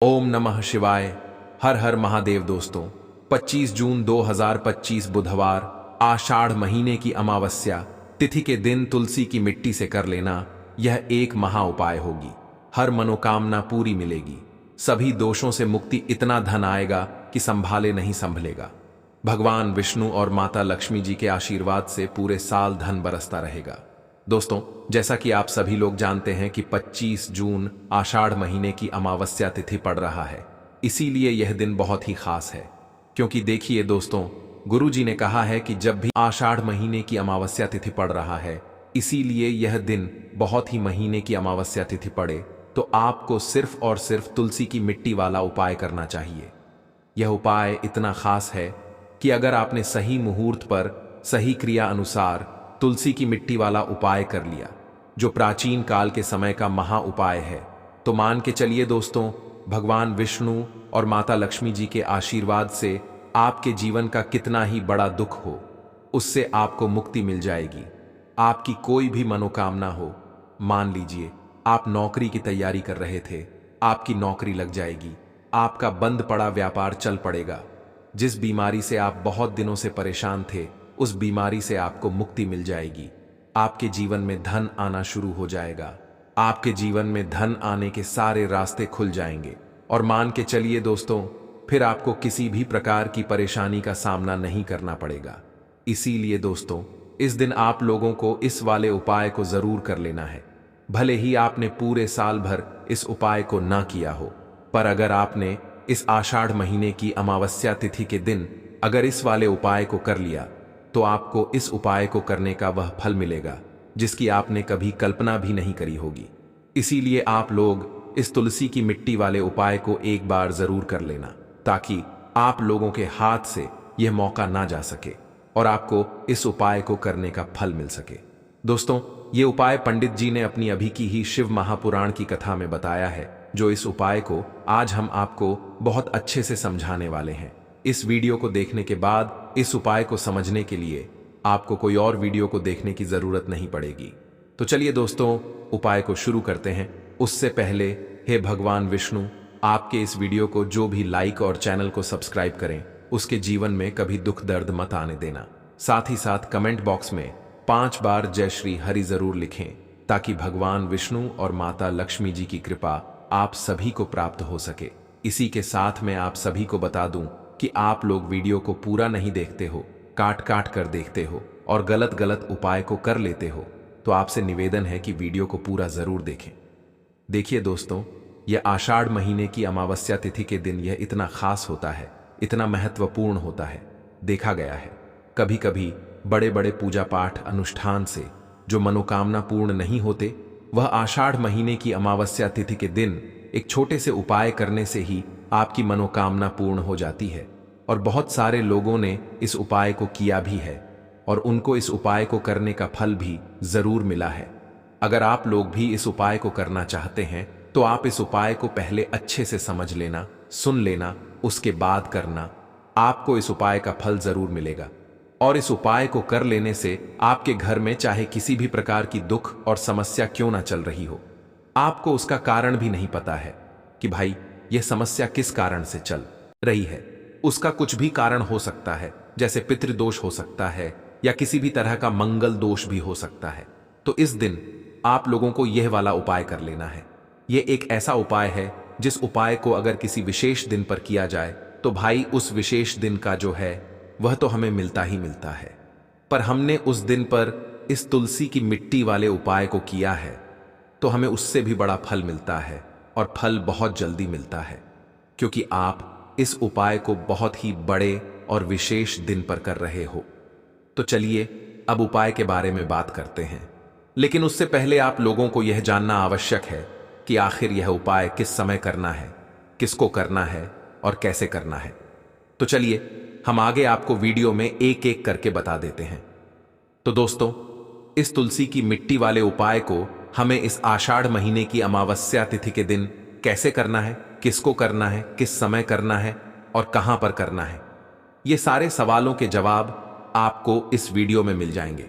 ओम नमः शिवाय। हर हर महादेव। दोस्तों, 25 जून 2025 बुधवार, आषाढ़ महीने की अमावस्या तिथि के दिन तुलसी की मिट्टी से कर लेना यह एक महा उपाय होगी। हर मनोकामना पूरी मिलेगी, सभी दोषों से मुक्ति, इतना धन आएगा कि संभाले नहीं संभलेगा। भगवान विष्णु और माता लक्ष्मी जी के आशीर्वाद से पूरे साल धन बरसता रहेगा। दोस्तों, जैसा कि आप सभी लोग जानते हैं कि 25 जून आषाढ़ महीने की अमावस्या तिथि पड़ रहा है, इसीलिए यह दिन बहुत ही खास है। क्योंकि देखिए दोस्तों, गुरु जी ने कहा है कि जब भी आषाढ़ महीने की अमावस्या तिथि पड़ रहा है, इसीलिए यह दिन बहुत ही महीने की अमावस्या तिथि पड़े तो आपको सिर्फ और सिर्फ तुलसी की मिट्टी वाला उपाय करना चाहिए। यह उपाय इतना खास है कि अगर आपने सही मुहूर्त पर सही क्रिया अनुसार तुलसी की मिट्टी वाला उपाय कर लिया, जो प्राचीन काल के समय का महा उपाय है, तो मान के चलिए दोस्तों, भगवान विष्णु और माता लक्ष्मी जी के आशीर्वाद से आपके जीवन का कितना ही बड़ा दुख हो, उससे आपको मुक्ति मिल जाएगी। आपकी कोई भी मनोकामना हो, मान लीजिए आप नौकरी की तैयारी कर रहे थे, आपकी नौकरी लग जाएगी, आपका बंद पड़ा व्यापार चल पड़ेगा, जिस बीमारी से आप बहुत दिनों से परेशान थे, उस बीमारी से आपको मुक्ति मिल जाएगी। आपके जीवन में धन आना शुरू हो जाएगा, आपके जीवन में धन आने के सारे रास्ते खुल जाएंगे। और मान के चलिए दोस्तों, फिर आपको किसी भी प्रकार की परेशानी का सामना नहीं करना पड़ेगा। इसीलिए दोस्तों, इस दिन आप लोगों को इस वाले उपाय को जरूर कर लेना है। भले ही आपने पूरे साल भर इस उपाय को ना किया हो, पर अगर आपने इस आषाढ़ महीने की अमावस्या तिथि के दिन अगर इस वाले उपाय को कर लिया, तो आपको इस उपाय को करने का वह फल मिलेगा जिसकी आपने कभी कल्पना भी नहीं करी होगी। इसीलिए आप लोग इस तुलसी की मिट्टी वाले उपाय को एक बार जरूर कर लेना, ताकि आप लोगों के हाथ से यह मौका ना जा सके और आपको इस उपाय को करने का फल मिल सके। दोस्तों, ये उपाय पंडित जी ने अपनी अभी की ही शिव महापुराण की कथा में बताया है, जो इस उपाय को आज हम आपको बहुत अच्छे से समझाने वाले हैं। इस वीडियो को देखने के बाद इस उपाय को समझने के लिए आपको कोई और वीडियो को देखने की जरूरत नहीं पड़ेगी। तो चलिए दोस्तों, उपाय को शुरू करते हैं। उससे पहले, हे भगवान विष्णु, आपके इस वीडियो को जो भी लाइक और चैनल को सब्सक्राइब करें, उसके जीवन में कभी दुख दर्द मत आने देना। साथ ही साथ कमेंट बॉक्स में 5 बार जय श्री हरि जरूर लिखें, ताकि भगवान विष्णु और माता लक्ष्मी जी की कृपा आप सभी को प्राप्त हो सके। इसी के साथ मैं आप सभी को बता दूं कि आप लोग वीडियो को पूरा नहीं देखते हो, काट काट कर देखते हो और गलत गलत उपाय को कर लेते हो, तो आपसे निवेदन है कि वीडियो को पूरा जरूर देखें। देखिए दोस्तों, यह आषाढ़ महीने की अमावस्या तिथि के दिन यह इतना खास होता है, इतना महत्वपूर्ण होता है। देखा गया है कभी कभी बड़े बड़े पूजा पाठ अनुष्ठान से जो मनोकामना पूर्ण नहीं होते, वह आषाढ़ महीने की अमावस्या तिथि के दिन एक छोटे से उपाय करने से ही आपकी मनोकामना पूर्ण हो जाती है। और बहुत सारे लोगों ने इस उपाय को किया भी है और उनको इस उपाय को करने का फल भी जरूर मिला है। अगर आप लोग भी इस उपाय को करना चाहते हैं, तो आप इस उपाय को पहले अच्छे से समझ लेना, सुन लेना, उसके बाद करना। आपको इस उपाय का फल जरूर मिलेगा। और इस उपाय को कर लेने से आपके घर में चाहे किसी भी प्रकार की दुख और समस्या क्यों ना चल रही हो, आपको उसका कारण भी नहीं पता है कि भाई यह समस्या किस कारण से चल रही है। उसका कुछ भी कारण हो सकता है, जैसे पितृदोष हो सकता है या किसी भी तरह का मंगल दोष भी हो सकता है। तो इस दिन आप लोगों को यह वाला उपाय कर लेना है। यह एक ऐसा उपाय है जिस उपाय को अगर किसी विशेष दिन पर किया जाए, तो भाई उस विशेष दिन का जो है वह तो हमें मिलता ही मिलता है। पर हमने उस दिन पर इस तुलसी की मिट्टी वाले उपाय को किया है, तो हमें उससे भी बड़ा फल मिलता है, और फल बहुत जल्दी मिलता है, क्योंकि आप इस उपाय को बहुत ही बड़े और विशेष दिन पर कर रहे हो। तो चलिए अब उपाय के बारे में बात करते हैं। लेकिन उससे पहले आप लोगों को यह जानना आवश्यक है कि आखिर यह उपाय किस समय करना है, किसको करना है और कैसे करना है। तो चलिए हम आगे आपको वीडियो में एक एक करके बता देते हैं। तो दोस्तों, इस तुलसी की मिट्टी वाले उपाय को हमें इस आषाढ़ महीने की अमावस्या तिथि के दिन कैसे करना है, किसको करना है, किस समय करना है और कहां पर करना है, ये सारे सवालों के जवाब आपको इस वीडियो में मिल जाएंगे।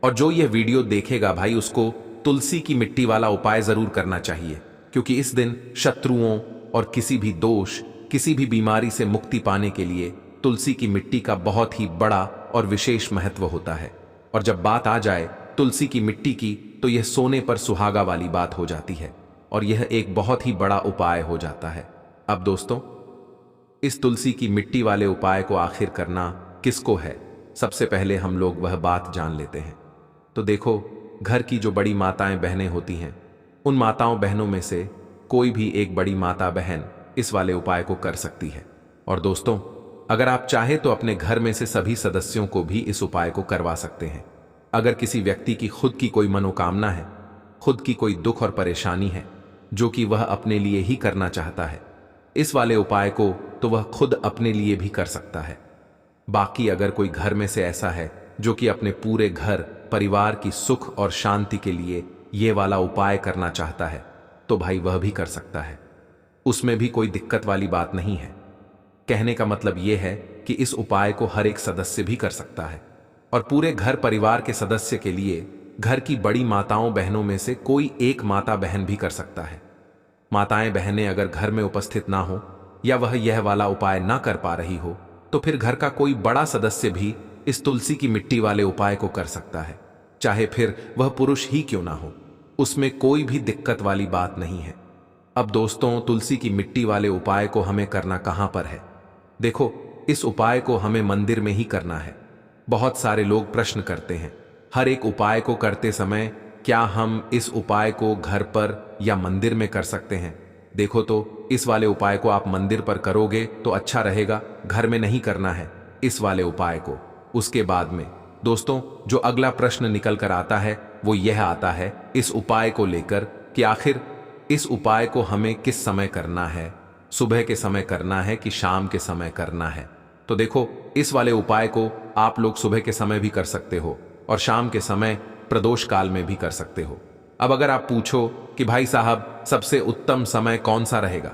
और जो यह वीडियो देखेगा भाई, उसको तुलसी की मिट्टी वाला उपाय जरूर करना चाहिए, क्योंकि इस दिन शत्रुओं और किसी भी दोष, किसी भी बीमारी से मुक्ति पाने के लिए तुलसी की मिट्टी का बहुत ही बड़ा और विशेष महत्व होता है। और जब बात आ जाए तुलसी की मिट्टी की, तो यह सोने पर सुहागा वाली बात हो जाती है और यह एक बहुत ही बड़ा उपाय हो जाता है। अब दोस्तों, इस तुलसी की मिट्टी वाले उपाय को आखिर करना किसको है, सबसे पहले हम लोग वह बात जान लेते हैं। तो देखो, घर की जो बड़ी माताएं बहनें होती हैं, उन माताओं बहनों में से कोई भी एक बड़ी माता बहन इस वाले उपाय को कर सकती है। और दोस्तों, अगर आप चाहे तो अपने घर में से सभी सदस्यों को भी इस उपाय को करवा सकते हैं। अगर किसी व्यक्ति की खुद की कोई मनोकामना है, खुद की कोई दुख और परेशानी है जो कि वह अपने लिए ही करना चाहता है, इस वाले उपाय को तो वह खुद अपने लिए भी कर सकता है। बाकी अगर कोई घर में से ऐसा है जो कि अपने पूरे घर परिवार की सुख और शांति के लिए ये वाला उपाय करना चाहता है, तो भाई वह भी कर सकता है। उसमें भी कोई दिक्कत वाली बात नहीं है। कहने का मतलब यह है कि इस उपाय को हर एक सदस्य भी कर सकता है और पूरे घर परिवार के सदस्य के लिए घर की बड़ी माताओं बहनों में से कोई एक माता बहन भी कर सकता है। माताएं बहनें अगर घर में उपस्थित ना हो या वह यह वाला उपाय ना कर पा रही हो, तो फिर घर का कोई बड़ा सदस्य भी इस तुलसी की मिट्टी वाले उपाय को कर सकता है, चाहे फिर वह पुरुष ही क्यों ना हो। उसमें कोई भी दिक्कत वाली बात नहीं है। अब दोस्तों, तुलसी की मिट्टी वाले उपाय को हमें करना कहां पर है? देखो, इस उपाय को हमें मंदिर में ही करना है। बहुत सारे लोग प्रश्न करते हैं, हर एक उपाय को करते समय क्या हम इस उपाय को घर पर या मंदिर में कर सकते हैं? देखो, तो इस वाले उपाय को आप मंदिर पर करोगे तो अच्छा रहेगा, घर में नहीं करना है इस वाले उपाय को। उसके बाद में दोस्तों, जो अगला प्रश्न निकल कर आता है वो यह आता है इस उपाय को लेकर कि आखिर इस उपाय को हमें किस समय करना है, सुबह के समय करना है कि शाम के समय करना है? तो देखो, इस वाले उपाय को आप लोग सुबह के समय भी कर सकते हो और शाम के समय प्रदोष काल में भी कर सकते हो। अब अगर आप पूछो कि भाई साहब, सबसे उत्तम समय कौन सा रहेगा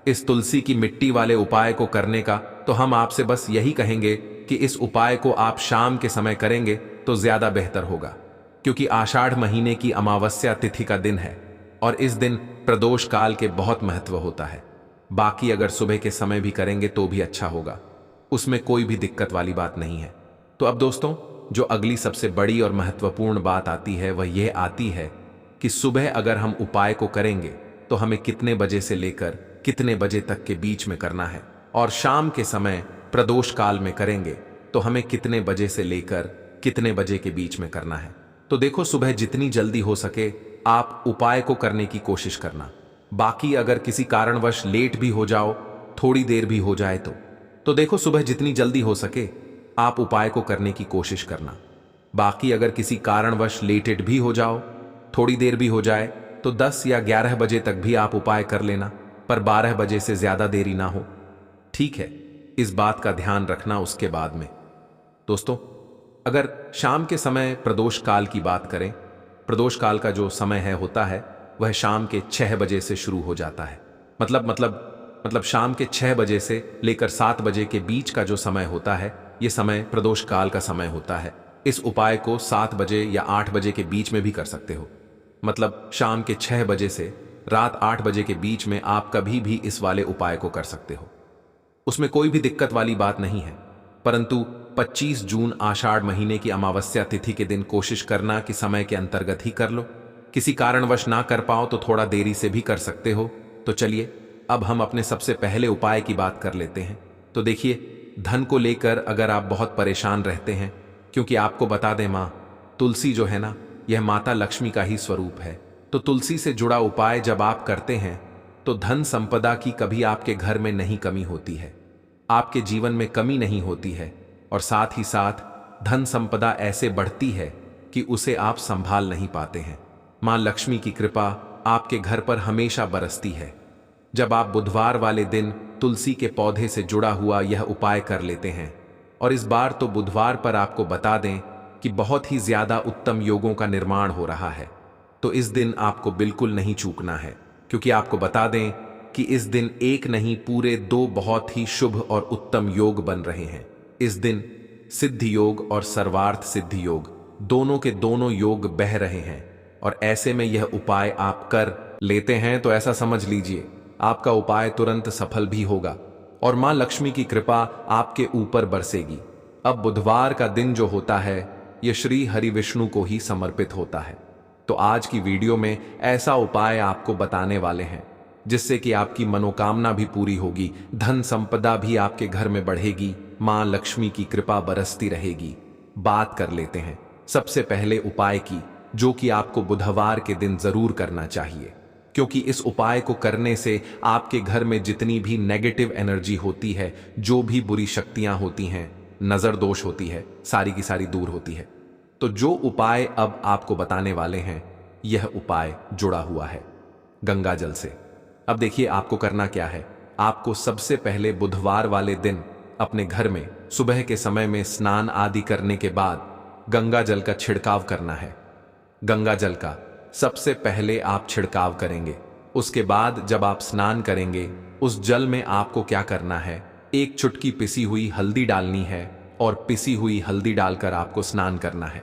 इस तुलसी की मिट्टी वाले उपाय को करने का, तो हम आपसे बस यही कहेंगे कि इस उपाय को आप शाम के समय करेंगे तो ज्यादा बेहतर होगा, क्योंकि आषाढ़ महीने की अमावस्या तिथि का दिन है और इस दिन प्रदोष काल के बहुत महत्व होता है। बाकी अगर सुबह के समय भी करेंगे तो भी अच्छा होगा, उसमें कोई भी दिक्कत वाली बात नहीं है। तो अब दोस्तों, जो अगली सबसे बड़ी और महत्वपूर्ण बात आती है वह यह आती है कि सुबह अगर हम उपाय को करेंगे तो हमें कितने बजे से लेकर कितने बजे तक के बीच में करना है, और शाम के समय प्रदोष काल में करेंगे तो हमें कितने बजे से लेकर कितने बजे के बीच में करना है। तो देखो, सुबह जितनी जल्दी हो सके आप उपाय को करने की कोशिश करना। बाकी अगर किसी कारणवश लेट भी हो जाओ, थोड़ी देर भी हो जाए तो देखो, सुबह जितनी जल्दी हो सके आप उपाय को करने की कोशिश करना। बाकी अगर किसी कारणवश लेटेड भी हो जाओ, थोड़ी देर भी हो जाए, तो 10 या 11 बजे तक भी आप उपाय कर लेना, पर 12 बजे से ज्यादा देरी ना हो। ठीक है, इस बात का ध्यान रखना। उसके बाद में दोस्तों, अगर शाम के समय प्रदोष काल की बात करें, प्रदोष काल का जो समय होता है वह शाम के 6 बजे से शुरू हो जाता है। मतलब शाम के 6 बजे से लेकर 7 बजे के बीच का जो समय होता है, यह समय प्रदोष काल का समय होता है। इस उपाय को 7 बजे या 8 बजे के बीच में भी कर सकते हो। मतलब शाम के 6 बजे से रात 8 बजे के बीच में आप कभी भी इस वाले उपाय को कर सकते हो, उसमें कोई भी दिक्कत वाली बात नहीं है। परंतु 25 जून आषाढ़ महीने की अमावस्या तिथि के दिन कोशिश करना कि समय के अंतर्गत ही कर लो। किसी कारणवश ना कर पाओ तो थोड़ा देरी से भी कर सकते हो। तो चलिए, अब हम अपने सबसे पहले उपाय की बात कर लेते हैं। तो देखिए, धन को लेकर अगर आप बहुत परेशान रहते हैं, क्योंकि आपको बता दें, माँ तुलसी जो है ना, यह माता लक्ष्मी का ही स्वरूप है। तो तुलसी से जुड़ा उपाय जब आप करते हैं तो धन संपदा की कभी आपके घर में नहीं कमी होती है, आपके जीवन में कमी नहीं होती है, और साथ ही साथ धन संपदा ऐसे बढ़ती है कि उसे आप संभाल नहीं पाते हैं। मां लक्ष्मी की कृपा आपके घर पर हमेशा बरसती है। जब आप बुधवार वाले दिन तुलसी के पौधे से जुड़ा हुआ यह उपाय कर लेते हैं, और इस बार तो बुधवार पर आपको बता दें कि बहुत ही ज्यादा उत्तम योगों का निर्माण हो रहा है, तो इस दिन आपको बिल्कुल नहीं चूकना है, क्योंकि आपको बता दें कि इस दिन एक नहीं पूरे 2 बहुत ही शुभ और उत्तम योग बन रहे हैं। इस दिन सिद्धि योग और सर्वार्थ सिद्धि योग दोनों के दोनों योग बह रहे हैं, और ऐसे में यह उपाय आप कर लेते हैं तो ऐसा समझ लीजिए आपका उपाय तुरंत सफल भी होगा और मां लक्ष्मी की कृपा आपके ऊपर बरसेगी। अब बुधवार का दिन जो होता है यह श्री हरि विष्णु को ही समर्पित होता है। तो आज की वीडियो में ऐसा उपाय आपको बताने वाले हैं जिससे कि आपकी मनोकामना भी पूरी होगी, धन संपदा भी आपके घर में बढ़ेगी, मां लक्ष्मी की कृपा बरसती रहेगी। बात कर लेते हैं सबसे पहले उपाय की, जो कि आपको बुधवार के दिन जरूर करना चाहिए, क्योंकि इस उपाय को करने से आपके घर में जितनी भी नेगेटिव एनर्जी होती है, जो भी बुरी शक्तियां होती हैं, नजर दोष होती है, सारी की सारी दूर होती है। तो जो उपाय अब आपको बताने वाले हैं, यह उपाय जुड़ा हुआ है गंगा जल से। अब देखिए आपको करना क्या है। आपको सबसे पहले बुधवार वाले दिन अपने घर में सुबह के समय में स्नान आदि करने के बाद गंगा जल का छिड़काव करना है। गंगा जल का सबसे पहले आप छिड़काव करेंगे। उसके बाद जब आप स्नान करेंगे, उस जल में आपको क्या करना है, एक चुटकी पिसी हुई हल्दी डालनी है और पिसी हुई हल्दी डालकर आपको स्नान करना है।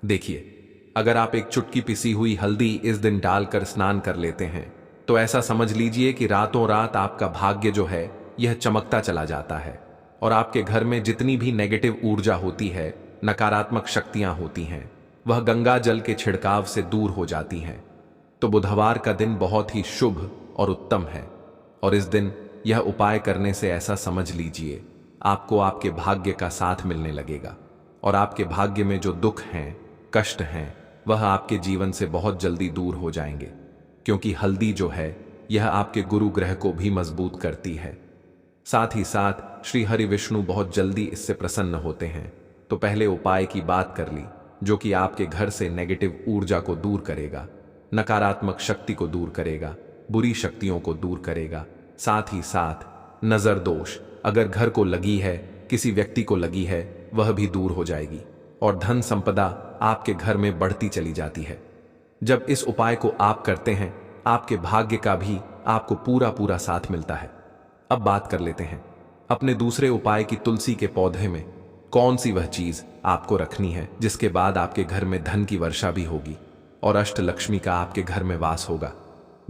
देखिए, अगर आप एक चुटकी पिसी हुई हल्दी इस दिन डालकर स्नान कर लेते हैं तो ऐसा समझ लीजिए कि रातों रात आपका भाग्य जो है यह चमकता चला जाता है और आपके घर में जितनी भी नेगेटिव ऊर्जा होती है, नकारात्मक शक्तियां होती हैं, वह गंगा जल के छिड़काव से दूर हो जाती हैं। तो बुधवार का दिन बहुत ही शुभ और उत्तम है और इस दिन यह उपाय करने से ऐसा समझ लीजिए आपको आपके भाग्य का साथ मिलने लगेगा और आपके भाग्य में जो दुख हैं, कष्ट हैं, वह आपके जीवन से बहुत जल्दी दूर हो जाएंगे, क्योंकि हल्दी जो है यह आपके गुरु ग्रह को भी मजबूत करती है। साथ ही साथ श्री हरि विष्णु बहुत जल्दी इससे प्रसन्न होते हैं। तो पहले उपाय की बात कर ली, जो कि आपके घर से नेगेटिव ऊर्जा को दूर करेगा, नकारात्मक शक्ति को दूर करेगा, बुरी शक्तियों को दूर करेगा। साथ ही साथ नजर दोष अगर घर को लगी है, किसी व्यक्ति को लगी है, वह भी दूर हो जाएगी और धन संपदा आपके घर में बढ़ती चली जाती है। जब इस उपाय को आप करते हैं, आपके भाग्य का भी आपको पूरा पूरा साथ मिलता है। अब बात कर लेते हैं अपने दूसरे उपाय की। तुलसी के पौधे में कौन सी वह चीज आपको रखनी है जिसके बाद आपके घर में धन की वर्षा भी होगी और अष्ट लक्ष्मी का आपके घर में वास होगा।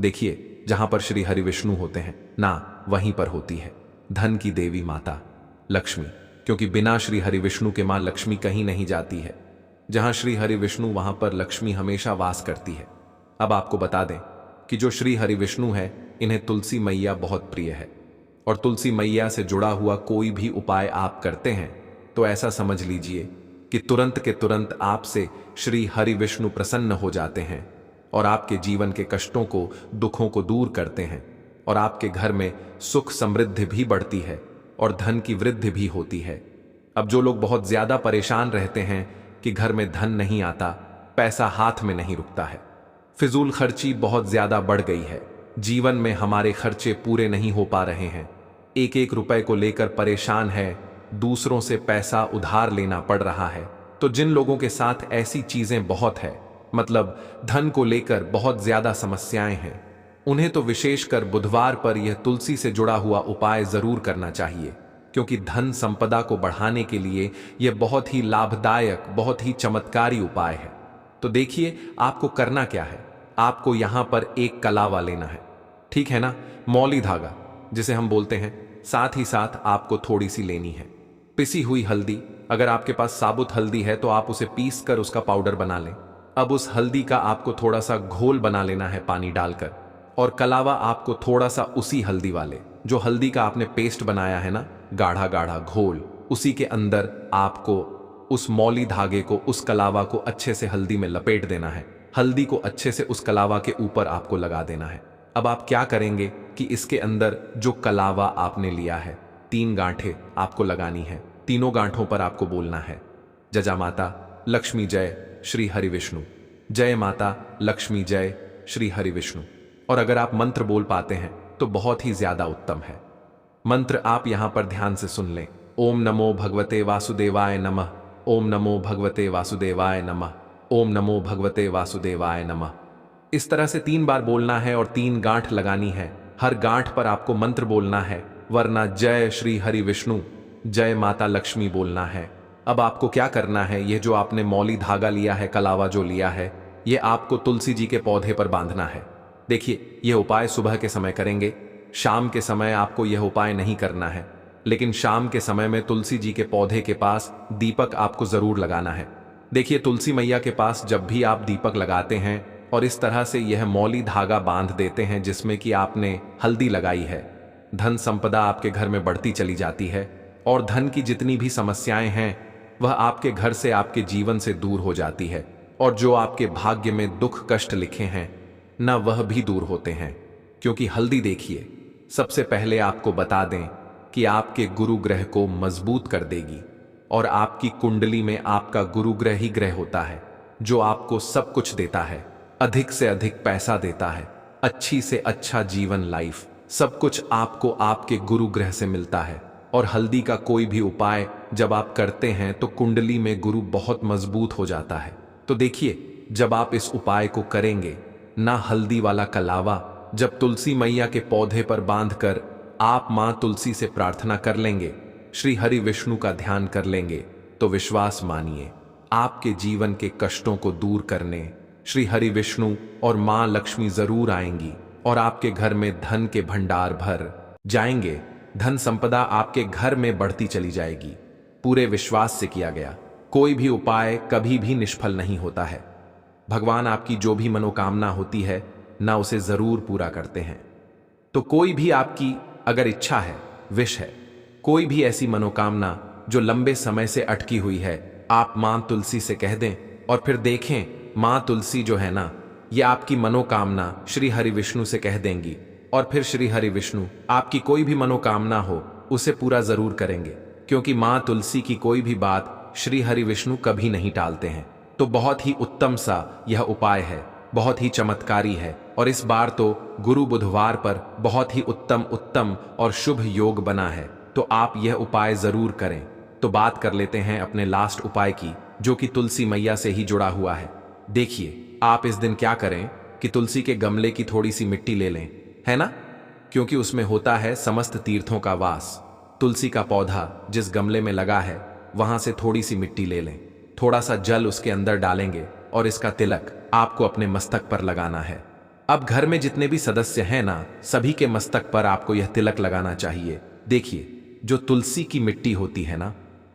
देखिए, जहां पर श्री हरि विष्णु होते हैं ना, वहीं पर होती है धन की देवी माता लक्ष्मी, क्योंकि बिना श्री हरि विष्णु के मां लक्ष्मी कहीं नहीं जाती है। जहां श्री हरि विष्णु, वहां पर लक्ष्मी हमेशा वास करती है। अब आपको बता दें कि जो श्री हरि विष्णु है, इन्हें तुलसी मैया बहुत प्रिय है और तुलसी मैया से जुड़ा हुआ कोई भी उपाय आप करते हैं तो ऐसा समझ लीजिए कि तुरंत के तुरंत आपसे श्री हरि विष्णु प्रसन्न हो जाते हैं और आपके जीवन के कष्टों को, दुखों को दूर करते हैं और आपके घर में सुख समृद्धि भी बढ़ती है और धन की वृद्धि भी होती है। अब जो लोग बहुत ज्यादा परेशान रहते हैं कि घर में धन नहीं आता, पैसा हाथ में नहीं रुकता है, फिजूल खर्ची बहुत ज्यादा बढ़ गई है, जीवन में हमारे खर्चे पूरे नहीं हो पा रहे हैं, एक एक रुपए को लेकर परेशान है, दूसरों से पैसा उधार लेना पड़ रहा है, तो जिन लोगों के साथ ऐसी चीजें बहुत है, मतलब धन को लेकर बहुत ज्यादा समस्याएं हैं, उन्हें तो विशेषकर बुधवार पर यह तुलसी से जुड़ा हुआ उपाय जरूर करना चाहिए, क्योंकि धन संपदा को बढ़ाने के लिए यह बहुत ही लाभदायक, बहुत ही चमत्कारी उपाय है। तो देखिए आपको करना क्या है। आपको यहां पर एक कलावा लेना है, ठीक है ना, मौली धागा जिसे हम बोलते हैं। साथ ही साथ आपको थोड़ी सी लेनी है पिसी हुई हल्दी। अगर आपके पास साबुत हल्दी है तो आप उसे पीस कर उसका पाउडर बना लें। अब उस हल्दी का आपको थोड़ा सा घोल बना लेना है पानी डालकर, और कलावा आपको थोड़ा सा उसी हल्दी वाले, जो हल्दी का आपने पेस्ट बनाया है ना, गाढ़ा गाढ़ा घोल, उसी के अंदर आपको उस मौली धागे को, उस कलावा को अच्छे से हल्दी में लपेट देना है। हल्दी को अच्छे से उस कलावा के ऊपर आपको लगा देना है। अब आप क्या करेंगे कि इसके अंदर जो कलावा आपने लिया है, 3 गांठें आपको लगानी है। तीनों गांठों पर आपको बोलना है, जय माता लक्ष्मी जय श्री हरि विष्णु, जय माता लक्ष्मी जय श्री हरि विष्णु। और अगर आप मंत्र बोल पाते हैं तो बहुत ही ज्यादा उत्तम है। मंत्र आप यहां पर ध्यान से सुन लें। ओम नमो भगवते वासुदेवाय नमः, ओम नमो भगवते वासुदेवाय नमः, ओम नमो भगवते वासुदेवाय नमः। इस तरह से 3 बार बोलना है और 3 गांठ लगानी है। हर गांठ पर आपको मंत्र बोलना है, वरना जय श्री हरि विष्णु, जय माता लक्ष्मी बोलना है। अब आपको क्या करना है, ये जो आपने मौली धागा लिया है, कलावा जो लिया है, ये आपको तुलसी जी के पौधे पर बांधना है। देखिए, यह उपाय सुबह के समय करेंगे शाम के समय आपको यह उपाय नहीं करना है, लेकिन शाम के समय में तुलसी जी के पौधे के पास दीपक आपको जरूर लगाना है। देखिए, तुलसी मैया के पास जब भी आप दीपक लगाते हैं और इस तरह से यह मौली धागा बांध देते हैं जिसमें कि आपने हल्दी लगाई है, धन संपदा आपके घर में बढ़ती चली जाती है और धन की जितनी भी समस्याएं हैं वह आपके घर से, आपके जीवन से दूर हो जाती है, और जो आपके भाग्य में दुख कष्ट लिखे हैं न वह भी दूर होते हैं। क्योंकि हल्दी, देखिए, सबसे पहले आपको बता दें कि आपके गुरु ग्रह को मजबूत कर देगी, और आपकी कुंडली में आपका गुरु ग्रह ही ग्रह होता है जो आपको सब कुछ देता है, अधिक से अधिक पैसा देता है, अच्छी से अच्छा जीवन, लाइफ, सब कुछ आपको आपके गुरु ग्रह से मिलता है। और हल्दी का कोई भी उपाय जब आप करते हैं तो कुंडली में गुरु बहुत मजबूत हो जाता है। तो देखिए, जब आप इस उपाय को करेंगे ना, हल्दी वाला कलावा जब तुलसी मैया के पौधे पर बांधकर आप मां तुलसी से प्रार्थना कर लेंगे, श्री हरि विष्णु का ध्यान कर लेंगे, तो विश्वास मानिए आपके जीवन के कष्टों को दूर करने श्री हरि विष्णु और मां लक्ष्मी जरूर आएंगी और आपके घर में धन के भंडार भर जाएंगे। धन संपदा आपके घर में बढ़ती चली जाएगी। पूरे विश्वास से किया गया कोई भी उपाय कभी भी निष्फल नहीं होता है। भगवान आपकी जो भी मनोकामना होती है ना, उसे जरूर पूरा करते हैं। तो कोई भी आपकी अगर इच्छा है, विश है, कोई भी ऐसी मनोकामना जो लंबे समय से अटकी हुई है, आप मां तुलसी से कह दें और फिर देखें मां तुलसी जो है ना, ये आपकी मनोकामना श्री हरि विष्णु से कह देंगी, और फिर श्री हरि विष्णु आपकी कोई भी मनोकामना हो उसे पूरा जरूर करेंगे। क्योंकि मां तुलसी की कोई भी बात श्री हरि विष्णु कभी नहीं टालते हैं। तो बहुत ही उत्तम सा यह उपाय है, बहुत ही चमत्कारी है, और इस बार तो गुरु बुधवार पर बहुत ही उत्तम और शुभ योग बना है, तो आप यह उपाय जरूर करें। तो बात कर लेते हैं अपने लास्ट उपाय की, जो कि तुलसी मैया से ही जुड़ा हुआ है। देखिए, आप इस दिन क्या करें कि तुलसी के गमले की थोड़ी सी मिट्टी ले लें, है ना, क्योंकि उसमें होता है समस्त तीर्थों का वास। तुलसी का पौधा जिस गमले में लगा है वहां से थोड़ी सी मिट्टी ले लें, थोड़ा सा जल उसके अंदर डालेंगे और इसका तिलक आपको अपने मस्तक पर लगाना है। अब घर में जितने भी सदस्य हैं ना, सभी के मस्तक पर आपको यह तिलक लगाना चाहिए। देखिए, जो तुलसी की मिट्टी होती है ना,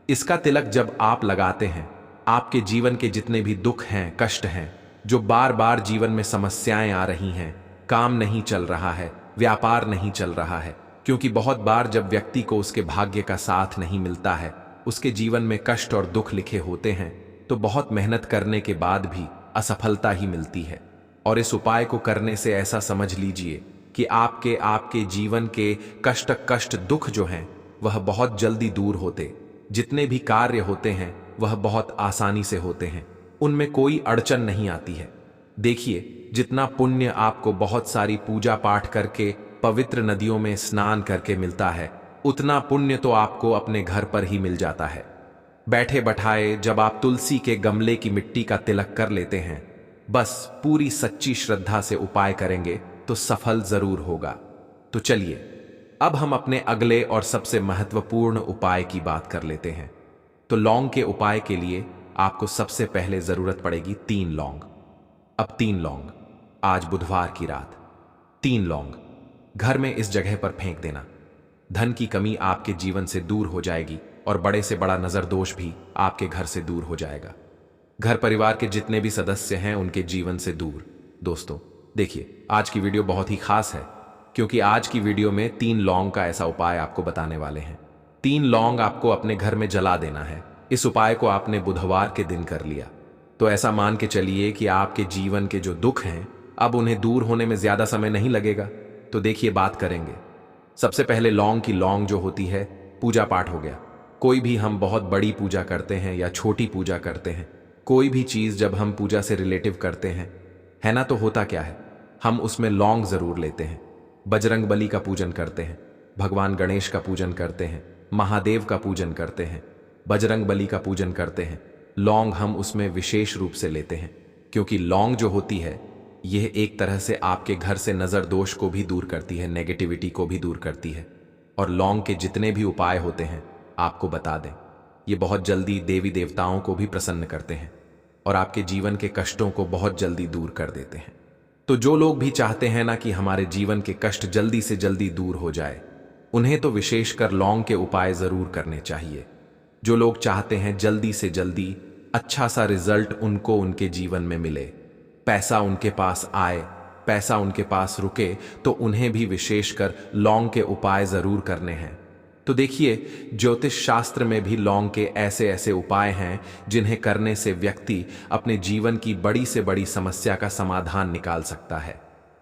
इसका तिलक जब आप लगाते हैं, आपके जीवन के जितने भी दुख हैं, कष्ट हैं, जो बार बार जीवन में समस्याएं आ रही हैं, काम नहीं चल रहा है, व्यापार नहीं चल रहा है, क्योंकि बहुत बार जब व्यक्ति को उसके भाग्य का साथ नहीं मिलता है, उसके जीवन में कष्ट और दुख लिखे होते हैं, तो बहुत मेहनत करने के बाद भी असफलता ही मिलती है। और इस उपाय को करने से ऐसा समझ लीजिए कि आपके जीवन के कष्ट दुख जो हैं वह बहुत जल्दी दूर होते, जितने भी कार्य होते हैं वह बहुत आसानी से होते हैं, उनमें कोई अड़चन नहीं आती है। देखिए, जितना पुण्य आपको बहुत सारी पूजा पाठ करके, पवित्र नदियों में स्नान करके मिलता है, उतना पुण्य तो आपको अपने घर पर ही मिल जाता है। बैठे बैठाए जब आप तुलसी के गमले की मिट्टी का तिलक कर लेते हैं, बस पूरी सच्ची श्रद्धा से उपाय करेंगे तो सफल जरूर होगा। तो चलिए, अब हम अपने अगले और सबसे महत्वपूर्ण उपाय की बात कर लेते हैं। तो लौंग के उपाय के लिए आपको सबसे पहले जरूरत पड़ेगी 3 लौंग। अब 3 लौंग, आज बुधवार की रात 3 लौंग घर में इस जगह पर फेंक देना। धन की कमी आपके जीवन से दूर हो जाएगी और बड़े से बड़ा नजर दोष भी आपके घर से दूर हो जाएगा। घर परिवार के जितने भी सदस्य हैं उनके जीवन से दूर। दोस्तों देखिए, आज की वीडियो बहुत ही खास है, क्योंकि आज की वीडियो में 3 लौंग का ऐसा उपाय आपको बताने वाले हैं। 3 लौंग आपको अपने घर में जला देना है। इस उपाय को आपने बुधवार के दिन कर लिया तो ऐसा मान के चलिए कि आपके जीवन के जो दुख हैं अब उन्हें दूर होने में ज्यादा समय नहीं लगेगा। तो देखिए, बात करेंगे सबसे पहले लौंग की। लौंग जो होती है, पूजा पाठ हो गया, कोई भी हम बहुत बड़ी पूजा करते हैं या छोटी पूजा करते हैं, कोई भी चीज जब हम पूजा से रिलेटिव करते हैं, है ना, तो होता क्या है, हम उसमें लौंग जरूर लेते हैं। बजरंग बली का पूजन करते हैं, भगवान गणेश का पूजन करते हैं, महादेव का पूजन करते हैं, बजरंग बली का पूजन करते हैं, लौंग हम उसमें विशेष रूप से लेते हैं, क्योंकि लौंग जो होती है यह एक तरह से आपके घर से नजर दोष को भी दूर करती है, नेगेटिविटी को भी दूर करती है। और लौंग के जितने भी उपाय होते हैं आपको बता दें, ये बहुत जल्दी देवी देवताओं को भी प्रसन्न करते हैं और आपके जीवन के कष्टों को बहुत जल्दी दूर कर देते हैं। तो जो लोग भी चाहते हैं ना कि हमारे जीवन के कष्ट जल्दी से जल्दी दूर हो जाए, उन्हें तो विशेषकर लौंग के उपाय जरूर करने चाहिए। जो लोग चाहते हैं जल्दी से जल्दी अच्छा सा रिजल्ट उनको उनके जीवन में मिले, पैसा उनके पास आए, पैसा उनके पास रुके, तो उन्हें भी विशेषकर लौंग के उपाय जरूर करने हैं। तो देखिए, ज्योतिष शास्त्र में भी लौंग के ऐसे ऐसे उपाय हैं जिन्हें करने से व्यक्ति अपने जीवन की बड़ी से बड़ी समस्या का समाधान निकाल सकता है।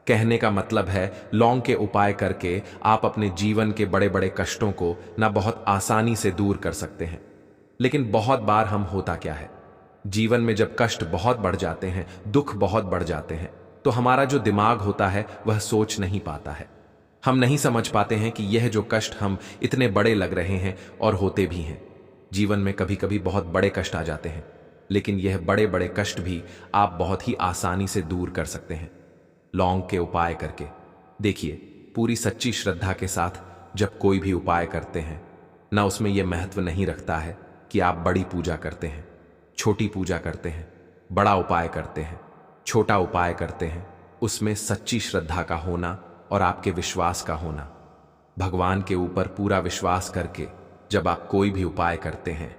कहने का मतलब है, लौंग के उपाय करके आप अपने जीवन के बड़े बड़े कष्टों को ना बहुत आसानी से दूर कर सकते हैं। लेकिन बहुत बार हम होता क्या है, जीवन में जब कष्ट बहुत बढ़ जाते हैं, दुख बहुत बढ़ जाते हैं, तो हमारा जो दिमाग होता है वह सोच नहीं पाता है। हम नहीं समझ पाते हैं कि यह जो कष्ट हम इतने बड़े लग रहे हैं, और होते भी हैं। जीवन में कभी कभी बहुत बड़े कष्ट आ जाते हैं, लेकिन यह बड़े बड़े कष्ट भी आप बहुत ही आसानी से दूर कर सकते हैं लौंग के उपाय करके। देखिए, पूरी सच्ची श्रद्धा के साथ जब कोई भी उपाय करते हैं ना, उसमें यह महत्व नहीं रखता है कि आप बड़ी पूजा करते हैं, छोटी पूजा करते हैं, बड़ा उपाय करते हैं, छोटा उपाय करते हैं। उसमें सच्ची श्रद्धा का होना और आपके विश्वास का होना। भगवान के ऊपर पूरा विश्वास करके जब आप कोई भी उपाय करते हैं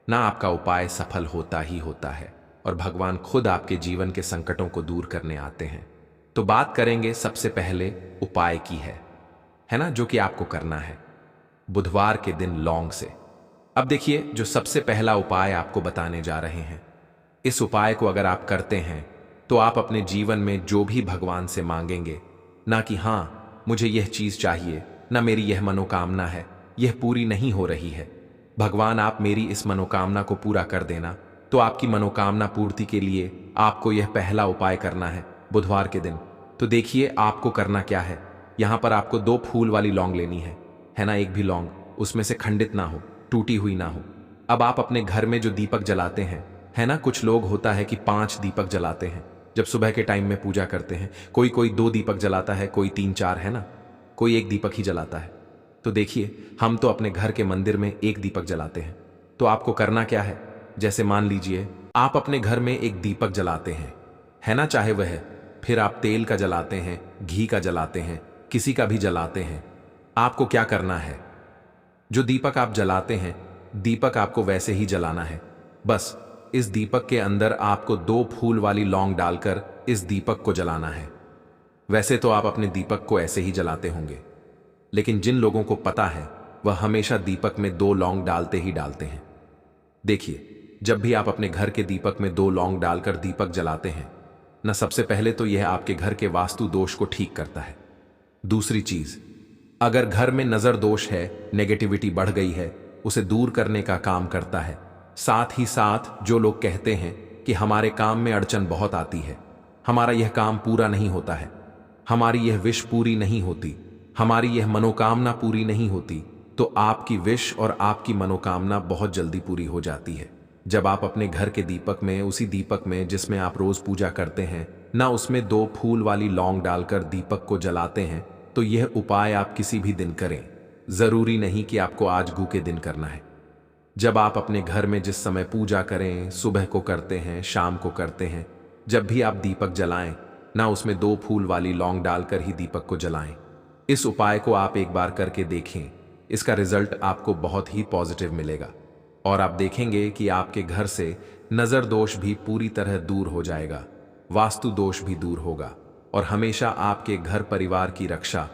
ना, आपका उपाय सफल होता ही होता है, और भगवान खुद आपके जीवन के संकटों को दूर करने आते हैं। तो बात करेंगे सबसे पहले उपाय की है ना, जो कि आपको करना है बुधवार के दिन लौंग से। अब देखिए, जो सबसे पहला उपाय आपको बताने जा रहे हैं, इस उपाय को अगर आप करते हैं तो आप अपने जीवन में जो भी भगवान से मांगेंगे, ना कि हाँ मुझे यह चीज चाहिए, ना मेरी यह मनोकामना है, यह पूरी नहीं हो रही है, भगवान आप मेरी इस मनोकामना को पूरा कर देना। तो आपकी मनोकामना पूर्ति के लिए आपको यह पहला उपाय करना है बुधवार के दिन। तो देखिए, आपको करना क्या है। यहां पर आपको 2 फूल वाली लौंग लेनी है ना। एक भी लौंग उसमें से खंडित ना हो, टूटी हुई ना हो। अब आप अपने घर में जो दीपक जलाते हैं, है ना, कुछ लोग होता है कि 5 दीपक जलाते हैं जब सुबह के टाइम में पूजा करते हैं। कोई 2 दीपक जलाता है, कोई 3-4, है ना, कोई 1 दीपक ही जलाता है। तो देखिए, हम तो अपने घर के मंदिर में 1 दीपक जलाते हैं। तो आपको करना क्या है, जैसे मान लीजिए आप अपने घर में 1 दीपक जलाते हैं, है ना, चाहे वह फिर आप तेल का जलाते हैं, घी का जलाते हैं, किसी का भी जलाते हैं। आपको क्या करना है, जो दीपक आप जलाते हैं, दीपक आपको वैसे ही जलाना है। बस इस दीपक के अंदर आपको 2 फूल वाली लौंग डालकर इस दीपक को जलाना है। वैसे तो आप अपने दीपक को ऐसे ही जलाते होंगे, लेकिन जिन लोगों को पता है वह हमेशा दीपक में 2 लौंग डालते ही डालते हैं। देखिए, जब भी आप अपने घर के दीपक में 2 लौंग डालकर दीपक जलाते हैं ना, सबसे पहले तो यह आपके घर के वास्तु दोष को ठीक करता है। दूसरी चीज, अगर घर में नजर दोष है, नेगेटिविटी बढ़ गई है, उसे दूर करने का काम करता है। साथ ही साथ जो लोग कहते हैं कि हमारे काम में अड़चन बहुत आती है, हमारा यह काम पूरा नहीं होता है, हमारी यह विश पूरी नहीं होती, हमारी यह मनोकामना पूरी नहीं होती, तो आपकी विश और आपकी मनोकामना बहुत जल्दी पूरी हो जाती है जब आप अपने घर के दीपक में, उसी दीपक में जिसमें आप रोज पूजा करते हैं ना, उसमें 2 फूल वाली लौंग डालकर दीपक को जलाते हैं। तो यह उपाय आप किसी भी दिन करें, जरूरी नहीं कि आपको आज गु के दिन करना है। जब आप अपने घर में जिस समय पूजा करें, सुबह को करते हैं, शाम को करते हैं, जब भी आप दीपक जलाएं ना, उसमें 2 फूल वाली लौंग डालकर ही दीपक को जलाएं। इस उपाय को आप एक बार करके देखें, इसका रिजल्ट आपको बहुत ही पॉजिटिव मिलेगा, और आप देखेंगे कि आपके घर से नजर दोष भी पूरी तरह दूर हो जाएगा, वास्तु दोष भी दूर होगा, और हमेशा आपके घर परिवार की रक्षा,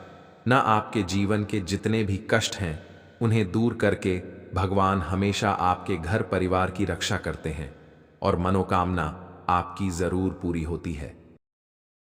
ना आपके जीवन के जितने भी कष्ट हैं उन्हें दूर करके भगवान हमेशा आपके घर परिवार की रक्षा करते हैं, और मनोकामना आपकी जरूर पूरी होती है।